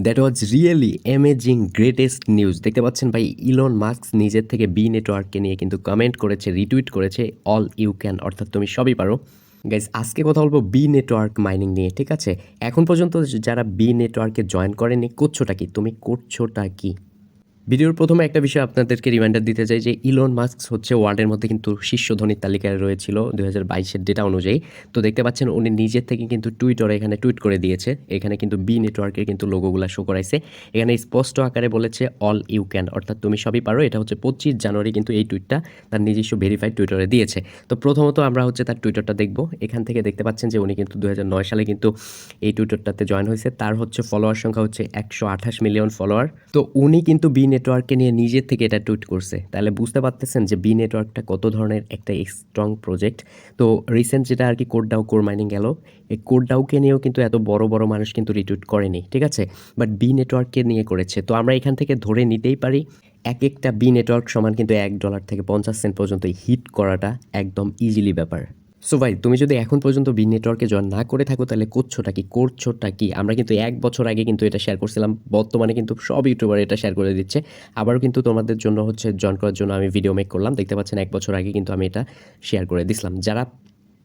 That was really amazing greatest news. দেখতে পাচ্ছেন ভাই, ইলন মাস্ক নিজের থেকে বি নেটওয়ার্ককে নিয়ে কিন্তু কমেন্ট করেছে, রিটুইট করেছে, অল ইউ ক্যান, অর্থাৎ তুমি সবই পারো। গাইজ, আজকে কথা বলবো বি নেটওয়ার্ক মাইনিং নিয়ে, ঠিক আছে? এখন পর্যন্ত যারা বি নেটওয়ার্কে জয়েন করেনি, করছোটা কি? তুমি করছোটা কি? ভিডিওর প্রথমে একটা বিষয় আপনাদেরকে রিমাইন্ডার দিতে চাই যে ইলন মাস্ক হচ্ছে ওয়ার্ল্ডের মধ্যে কিন্তু শীর্ষ ধনীর তালিকায় রয়েছিল 2022-এর ডেটা অনুযায়ী। তো দেখতে পাচ্ছেন উনি নিজের থেকে কিন্তু টুইটারে এখানে টুইট করে দিয়েছে। এখানে কিন্তু বি নেটওয়ার্কের কিন্তু লোগোগুলা শো করাইছে। এখানে স্পষ্ট আকারে বলেছে অল ইউ ক্যান, অর্থাৎ তুমি সবই পারো। এটা হচ্ছে 25 জানুয়ারি কিন্তু এই টুইটটা তার নিজস্ব ভেরিফাইড টুইটারে দিয়েছে। তো প্রথমত আমরা হচ্ছে তার টুইটারটা দেখব। এখান থেকে দেখতে পাচ্ছেন যে উনি কিন্তু 2009 সালে কিন্তু এই টুইটারটাতে জয়েন হয়েছে। তার হচ্ছে ফলোয়ার সংখ্যা হচ্ছে 128 মিলিয়ন ফলোয়ার। তো উনি কিন্তু বি নেটওয়ার্ককে নিয়ে নিজের থেকে এটা টুইট করছে। তাহলে বুঝতে পারতেছেন যে বি নেটওয়ার্কটা কত ধরনের একটা স্ট্রং প্রজেক্ট। তো রিসেন্ট যেটা আর কি 𝗏𝗏 কোর মাইনিং গেল, এই 𝗏𝗏কে নিয়েও কিন্তু এত বড় বড় মানুষ কিন্তু রিটুইট করেনি, ঠিক আছে? বাট বি নেটওয়ার্ককে নিয়ে করেছে। তো আমরা এখান থেকে ধরে নিতেই পারি এক একটা বি নেটওয়ার্ক সমান কিন্তু $1 থেকে 50 সেন্ট পর্যন্ত হিট করাটা একদম ইজিলি ব্যাপার। সো ভাই, তুমি যদি এখন পর্যন্ত বি নেটওয়ার্কে জয়েন না করে থাকো তাহলে করছোটা কি? আমরা কিন্তু 1 বছর আগে কিন্তু এটা শেয়ার করছিলাম। বর্তমানে কিন্তু সব ইউটিউবার এটা শেয়ার করে দিচ্ছে। আবারও কিন্তু তোমাদের জন্য হচ্ছে জয়েন করার জন্য আমি ভিডিও মেক করলাম। দেখতে পাচ্ছেন 1 বছর আগে কিন্তু আমি এটা শেয়ার করে দিছিলাম। যারা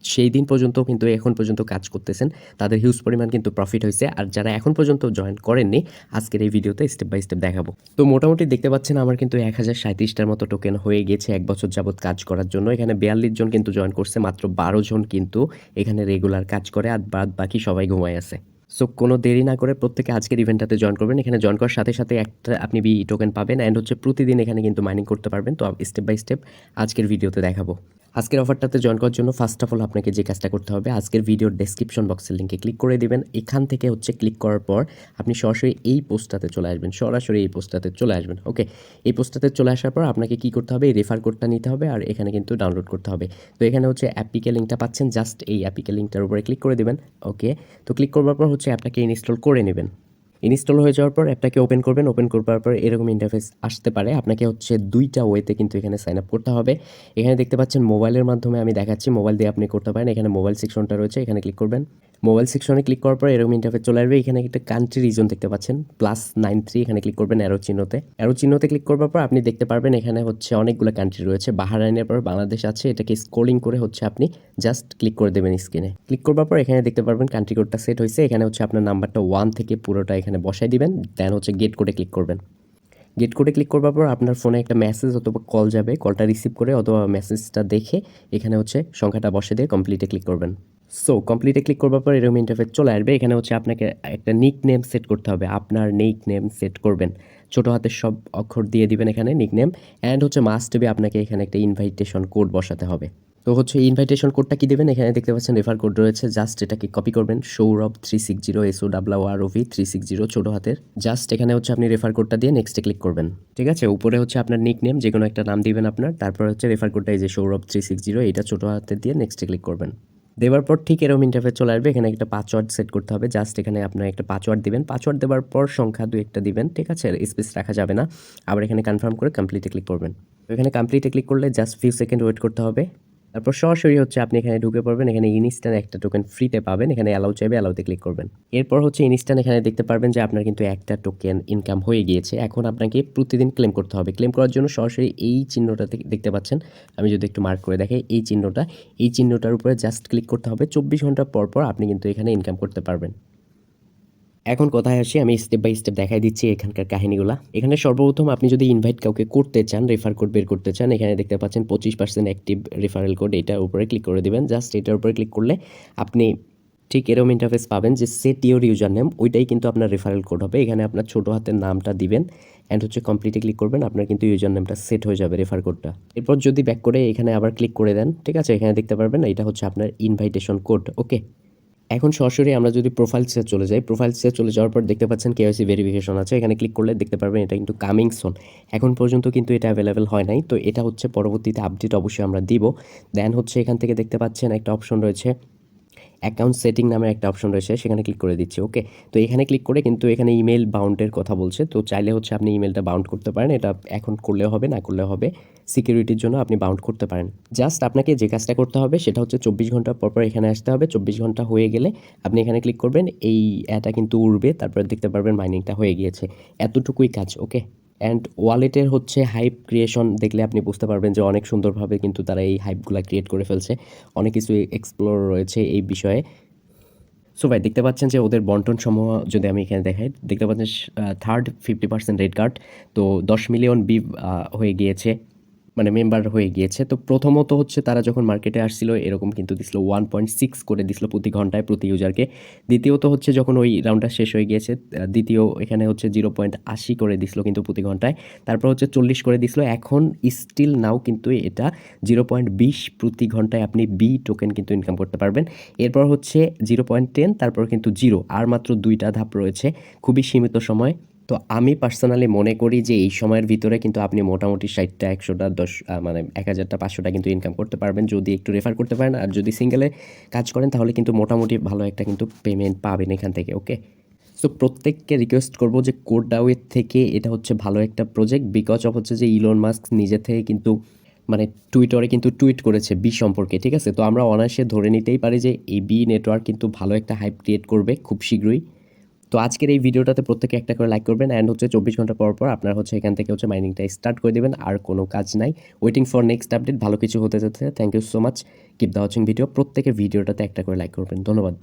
সেই দিন পর্যন্ত কিন্তু এখন পর্যন্ত কাজ করতেছেন তাদের হিউজ পরিমাণ কিন্তু প্রফিট হয়েছে। আর যারা এখন পর্যন্ত জয়েন করেননি, আজকের এই ভিডিওতে স্টেপ বাই স্টেপ দেখাবো। তো মোটামুটি দেখতে পাচ্ছেন আমার কিন্তু 1037টার মতো টোকেন হয়ে গেছে 1 বছর যাবত কাজ করার জন্য। এখানে 42 জন কিন্তু জয়েন করছে, মাত্র 12 জন কিন্তু এখানে রেগুলার কাজ করে, আর বাদ বাকি সবাই ঘুমায় আছে। সো কোনো দেরি না করে প্রত্যেকে আজকের ইভেন্টটাতে জয়েন করবেন। এখানে জয়েন করার সাথে সাথে একটা আপনি বি টোকেন পাবেন, অ্যান্ড হচ্ছে প্রতিদিন এখানে কিন্তু মাইনিং করতে পারবেন। তো স্টেপ বাই স্টেপ আজকের ভিডিওতে দেখাবো। আজকের অফারটাতে জয়েন করার জন্য ফার্স্ট অফ অল আপনাকে যে কাজটা করতে হবে, আজকের ভিডিওর ডেসক্রিপশন বক্সের লিঙ্কে ক্লিক করে দিবেন। এখান থেকে হচ্ছে ক্লিক করার পর আপনি সরাসরি এই পোস্টটাতে চলে আসবেন, ওকে? এই পোস্টটাতে চলে আসার পর আপনাকে কি করতে হবে? এই রেফার কোডটা নিতে হবে আর এখানে কিন্তু ডাউনলোড করতে হবে। তো এখানে হচ্ছে অ্যাপিকে লিঙ্কটা পাচ্ছেন, জাস্ট এই অ্যাপিকে লিঙ্কটার উপরে ক্লিক করে দিবেন, ওকে? তো ক্লিক করবার পর হচ্ছে অ্যাপটাকে ইনস্টল করে নেবেন। ইনস্টল হয়ে যাওয়ার পর অ্যাপটাকে ওপেন করবেন। ওপেন করবার পর এরকম ইন্টারফেস আসতে পারে। আপনাকে হচ্ছে 2টা ওয়েতে কিন্তু এখানে সাইন আপ করতে হবে। এখানে দেখতে পাচ্ছেন মোবাইলের মাধ্যমে আমি দেখাচ্ছি, মোবাইল দিয়ে আপনি করতে পারেন। এখানে মোবাইল সেকশনটা রয়েছে, এখানে ক্লিক করবেন। মোবাইল সেকশনে ক্লিক করার পর এরকম ইন্টারফেস চলে আসবে। এখানে একটা কান্ট্রি রিজন দেখতে পাচ্ছেন +93, এখানে ক্লিক করবেন অ্যারো চিহ্নতে ক্লিক করবার পর আপনি দেখতে পারবেন এখানে হচ্ছে অনেকগুলো কান্ট্রি রয়েছে। বাহরাইনের পর বাংলাদেশ আছে। এটাকে স্ক্রলিং করে হচ্ছে আপনি জাস্ট ক্লিক করে দেবেন স্ক্রিনে। ক্লিক করবার পর এখানে দেখতে পারবেন কান্ট্রি কোডটা সেট হয়েছে। এখানে হচ্ছে আপনার নাম্বারটা 1 থেকে পুরোটা এখানে বসাই দিবেন। দেন হচ্ছে গেট কোডে ক্লিক করবেন। গেট কোডে ক্লিক করবার পর আপনার ফোনে একটা মেসেজ অথবা কল যাবে। কলটা রিসিভ করে অথবা মেসেজটা দেখে এখানে হচ্ছে সংখ্যাটা বসে দিয়ে কমপ্লিটে ক্লিক করবেন। সো কমপ্লিটে ক্লিক করবার পর এরকম ইন্টারফেস চলে আসবে। এখানে হচ্ছে আপনাকে একটা নিক নেম সেট করতে হবে। আপনার নিক নেম সেট করবেন, ছোটো হাতের সব অক্ষর দিয়ে দিবেন এখানে নিক নেম। অ্যান্ড হচ্ছে মাস্ট বি আপনাকে এখানে একটা ইনভাইটেশন কোড বসাতে হবে। তো হচ্ছে ইনভাইটেশন কোডটা কি দেবেন? এখানে দেখতে পাচ্ছেন রেফার কোড রয়েছে, জাস্ট এটাকে কপি করবেন। 𝗖𝗿360 SOWROV360 ছোটো হাতের। জাস্ট এখানে হচ্ছে আপনি রেফার কোডটা দিয়ে নেক্সটে ক্লিক করবেন, ঠিক আছে? উপরে হচ্ছে আপনার নিক নেম যে কোনো একটা নাম দিবেন আপনার, তারপর হচ্ছে রেফার কোডটা এই যে 𝗖𝗿360 এটা ছোটো হাতের দিয়ে নেক্সটে ক্লিক করবেন। দেওয়ার পর ঠিক এরকম ইন্টারফেস চলে আসবে। এখানে একটা পাসওয়ার্ড সেট করতে হবে। জাস্ট এখানে আপনার একটা পাসওয়ার্ড দিবেন। পাসওয়ার্ড দেওয়ার পর সংখ্যা 2-1টা দিবেন, ঠিক আছে? স্পেস রাখা যাবে না। আবার এখানে কনফার্ম করে কমপ্লিটে ক্লিক করবেন। তো এখানে কমপ্লিটে ক্লিক করলে জাস্ট ফিউ সেকেন্ড ওয়েট করতে হবে। তারপর সরাসরি হচ্ছে আপনি এখানে ঢুকে পড়বেন। এখানে ইনস্ট্যান্ট একটা টোকেন ফ্রিতে পাবেন। এখানে অ্যালাউ চাইবে, অ্যালাউতে ক্লিক করবেন। এরপর হচ্ছে ইনস্ট্যান্ট এখানে দেখতে পারবেন যে আপনার কিন্তু একটা টোকেন ইনকাম হয়ে গিয়েছে। এখন আপনাকে প্রতিদিন ক্লেম করতে হবে। ক্লেম করার জন্য সরাসরি এই চিহ্নটা দেখতে পাচ্ছেন, আমি যদি একটু মার্ক করে দেখাই, এই চিহ্নটার উপরে জাস্ট ক্লিক করতে হবে। 24 ঘন্টা পর পর আপনি কিন্তু এখানে ইনকাম করতে পারবেন। এখন কথায় আসি, আমি স্টেপ বাই স্টেপ দেখাই দিচ্ছি এখানকার কাহিনীগুলা। এখানে সর্বপ্রথম আপনি যদি ইনভাইট কাউকে করতে চান, রেফার কোড বের করতে চান, এখানে দেখতে পাচ্ছেন 25% অ্যাক্টিভ রেফারেল কোড, এটার উপরে ক্লিক করে দিবেন। জাস্ট এটার উপরে ক্লিক করলে আপনি ঠিক এরকম ইন্টারফেস পাবেন যে সেট ইউর ইউজার নেম, ওইটাই কিন্তু আপনার রেফারেল কোড হবে। এখানে আপনার ছোটো হাতের নামটা দিবেন অ্যান্ড হচ্ছে কমপ্লিটে ক্লিক করবেন। আপনার কিন্তু ইউজার নেমটা সেট হয়ে যাবে রেফার কোডটা। এরপর যদি ব্যাক করে এখানে আবার ক্লিক করে দেন, ঠিক আছে? এখানে দেখতে পারবেন এটা হচ্ছে আপনার ইনভাইটেশন কোড, ওকে? এখন সরাসরি আমরা যদি প্রোফাইলসে চলে যাই, প্রোফাইলসে চলে যাওয়ার পর দেখতে পাচ্ছেন KYC ভেরিফিকেশন আছে। এখানে ক্লিক করলে দেখতে পারবেন এটা কিন্তু কামিং সুন। এখন পর্যন্ত কিন্তু এটা অ্যাভেলেবেল হয় নাই। তো এটা হচ্ছে পরবর্তীতে আপডেট অবশ্যই আমরা দিব। দেন হচ্ছে এখান থেকে দেখতে পাচ্ছেন একটা অপশন রয়েছে অ্যাকাউন্ট সেটিং নামে একটা অপশন রয়েছে, সেখানে ক্লিক করে দিচ্ছি। ওকে, তো এখানে ক্লিক করে কিন্তু এখানে ইমেল বাউন্ডের কথা বলছে। তো চাইলে হচ্ছে আপনি ইমেলটা বাউন্ড করতে পারেন, এটা এখন করলেও হবে, না করলেও হবে, সিকিউরিটির জন্য আপনি বাউন্ড করতে পারেন। জাস্ট আপনাকে যে কাজটা করতে হবে সেটা হচ্ছে 24 ঘন্টা পর এখানে আসতে হবে। 24 ঘন্টা হয়ে গেলে আপনি এখানে ক্লিক করবেন, এই অ্যাটা কিন্তু উড়বে, তারপরে দেখতে পারবেন মাইনিংটা হয়ে গিয়েছে। এতটুকুই কাজ। ওকে, অ্যান্ড ওয়ালেটের হচ্ছে হাইপ ক্রিয়েশন দেখলে আপনি বুঝতে পারবেন যে অনেক সুন্দরভাবে কিন্তু তারা এই হাইপগুলা ক্রিয়েট করে ফেলছে। অনেক কিছু এক্সপ্লোর রয়েছে এই বিষয়ে। সো ভাই দেখতে পাচ্ছেন যে ওদের বন্টন সমূহ যদি আমি এখানে দেখাই, দেখতে পাচ্ছেন থার্ড 50% রেড কার্ড, তো 10 মিলিয়ন বিভ হয়ে গিয়েছে, মানে মেম্বার হয়ে গিয়েছে। তো প্রথমত হচ্ছে তারা যখন মার্কেটে আসছিল এরকম কিন্তু দিছিল 1.6 করে দিছিল প্রতি ঘন্টায় প্রতি ইউজারকে। দ্বিতীয়ত হচ্ছে যখন ওই রাউন্ডটা শেষ হয়ে গিয়েছে, দ্বিতীয় এখানে হচ্ছে 0.80 করে দিছিল কিন্তু প্রতি ঘন্টায়। তারপর হচ্ছে 40 করে দিছিল। এখন স্টিল নাও কিন্তু এটা 0.20 প্রতি ঘন্টায় আপনি বি টোকেন কিন্তু ইনকাম করতে পারবেন। এরপর হচ্ছে 0.10, তারপর কিন্তু 0, আর মাত্র 2টা ধাপ রয়েছে, খুবই সীমিত সময়। তো আমি পার্সোনালি মনে করি যে এই সময়ের ভিতরে কিন্তু আপনি মোটামুটি 60টা 100টা 10 মানে 1000টা 500টা কিন্তু ইনকাম করতে পারবেন যদি একটু রেফার করতে পারেন। আর যদি সিঙ্গেলে কাজ করেন তাহলে কিন্তু মোটামুটি ভালো একটা কিন্তু পেমেন্ট পাবেন এখান থেকে। ওকে, সো প্রত্যেককে রিকোয়েস্ট করবো যে কোডাওয়ের থেকে এটা হচ্ছে ভালো একটা প্রজেক্ট, বিকজ অফ হচ্ছে যে ইলন মাস্ক নিজে থেকে কিন্তু মানে টুইটারে কিন্তু টুইট করেছে বি সম্পর্কে, ঠিক আছে? তো আমরা অনায়াসে ধরে নিতেই পারি যে এই বি নেটওয়ার্ক কিন্তু ভালো একটা হাইপ ক্রিয়েট করবে খুব শীঘ্রই। তো আজকের এই ভিডিওটাতে প্রত্যেকে একটা করে লাইক করবেন, অ্যান্ড হচ্ছে 24 ঘন্টা পর আপনার হচ্ছে এখান থেকে হচ্ছে মাইনিংটা স্টার্ট করে দেবেন। আর কোনো কাজ নাই, ওয়েটিং ফর নেক্সট আপডেট, ভালো কিছু হতে যাচ্ছে। Thank you so much, keep the watching video. প্রত্যেকে ভিডিওটাতে একটা করে লাইক করবেন। ধন্যবাদ।